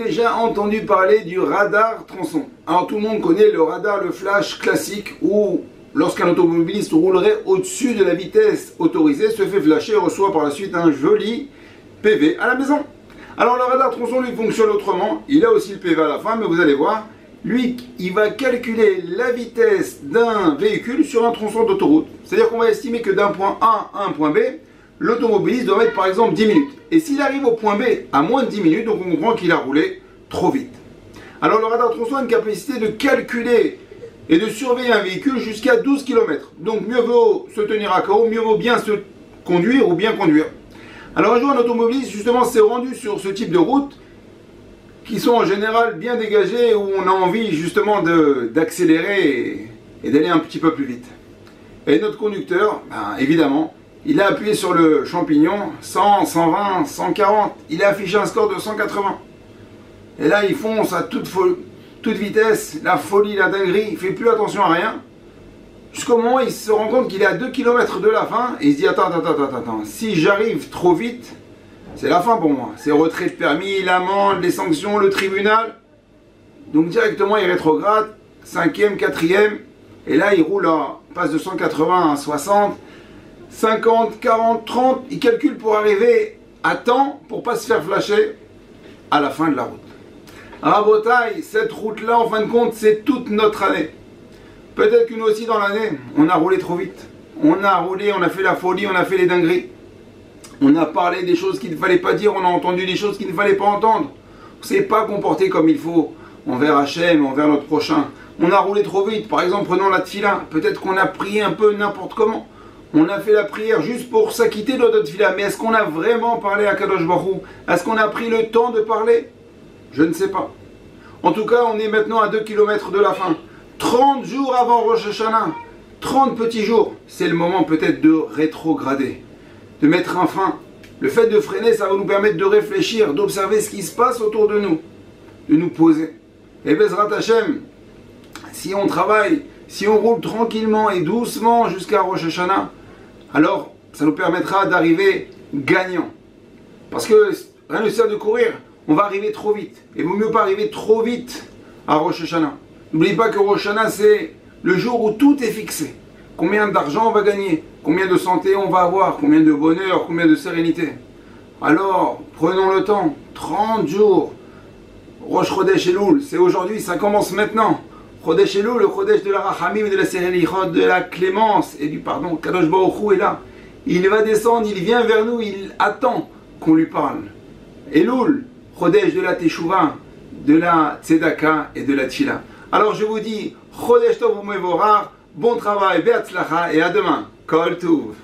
déjà entendu parler du radar tronçon? Alors tout le monde connaît le radar, le flash classique où lorsqu'un automobiliste roulerait au-dessus de la vitesse autorisée, se fait flasher et reçoit par la suite un joli PV à la maison. Alors le radar tronçon lui fonctionne autrement, il a aussi le PV à la fin, mais vous allez voir, lui il va calculer la vitesse d'un véhicule sur un tronçon d'autoroute. C'est-à-dire qu'on va estimer que d'un point A à un point B, l'automobiliste doit mettre par exemple 10 minutes. Et s'il arrive au point B à moins de 10 minutes, donc on comprend qu'il a roulé trop vite. Alors le radar tronçon a une capacité de calculer et de surveiller un véhicule jusqu'à 12 km. Donc mieux vaut se tenir à carreau, mieux vaut bien se conduire ou bien conduire. Alors un jour un automobiliste justement s'est rendu sur ce type de route qui sont en général bien dégagées où on a envie justement d'accélérer et d'aller un petit peu plus vite. Et notre conducteur, évidemment, il a appuyé sur le champignon 100, 120, 140, il a affiché un score de 180. Et là il fonce à toute vitesse, la folie, la dinguerie, il fait plus attention à rien. Jusqu'au moment où il se rend compte qu'il est à 2 km de la fin et il se dit attends, si j'arrive trop vite, c'est la fin pour moi. C'est retrait de permis, l'amende, les sanctions, le tribunal. Donc directement il rétrograde, 5e, 4e, et là il roule passe de 180 à 60, 50, 40, 30, il calcule pour arriver à temps pour pas se faire flasher à la fin de la route. Rabotaï, cette route-là, en fin de compte, c'est toute notre année. Peut-être que nous aussi, dans l'année, on a roulé trop vite. On a roulé, on a fait la folie, on a fait les dingueries. On a parlé des choses qu'il ne fallait pas dire, on a entendu des choses qu'il ne fallait pas entendre. On ne s'est pas comporté comme il faut envers Hachem, envers notre prochain. On a roulé trop vite. Par exemple, prenons la tfila. Peut-être qu'on a prié un peu n'importe comment. On a fait la prière juste pour s'acquitter de notre tfila. Mais est-ce qu'on a vraiment parlé à Kadosh Baruch Hu? Est-ce qu'on a pris le temps de parler? Je ne sais pas. En tout cas, on est maintenant à 2 km de la fin. 30 jours avant Rosh Hashanah. 30 petits jours. C'est le moment peut-être de rétrograder. De mettre un frein. Le fait de freiner, ça va nous permettre de réfléchir, d'observer ce qui se passe autour de nous. De nous poser. Et Bezrat Hashem, si on travaille, si on roule tranquillement et doucement jusqu'à Rosh Hashanah, alors ça nous permettra d'arriver gagnant. Parce que rien ne sert de courir. On va arriver trop vite. Et il vaut mieux pas arriver trop vite à Rosh Hashanah. N'oubliez pas que Rosh Hashanah, c'est le jour où tout est fixé. Combien d'argent on va gagner, combien de santé on va avoir, combien de bonheur, combien de sérénité. Alors, prenons le temps. 30 jours. Rosh Chodesh Elul, c'est aujourd'hui, ça commence maintenant. Chodesh Elul, le Chodesh de la Rachamim, de la sérénité, de la clémence et du pardon. Kadosh Baruch Hu est là. Il va descendre, il vient vers nous, il attend qu'on lui parle. Elul, Chodesh de la Teshuvah, de la Tzedaka et de la Tfila. Alors je vous dis, Chodesh Tov Umevorach, bon travail, Be'atzlacha et à demain. Kol Tuv.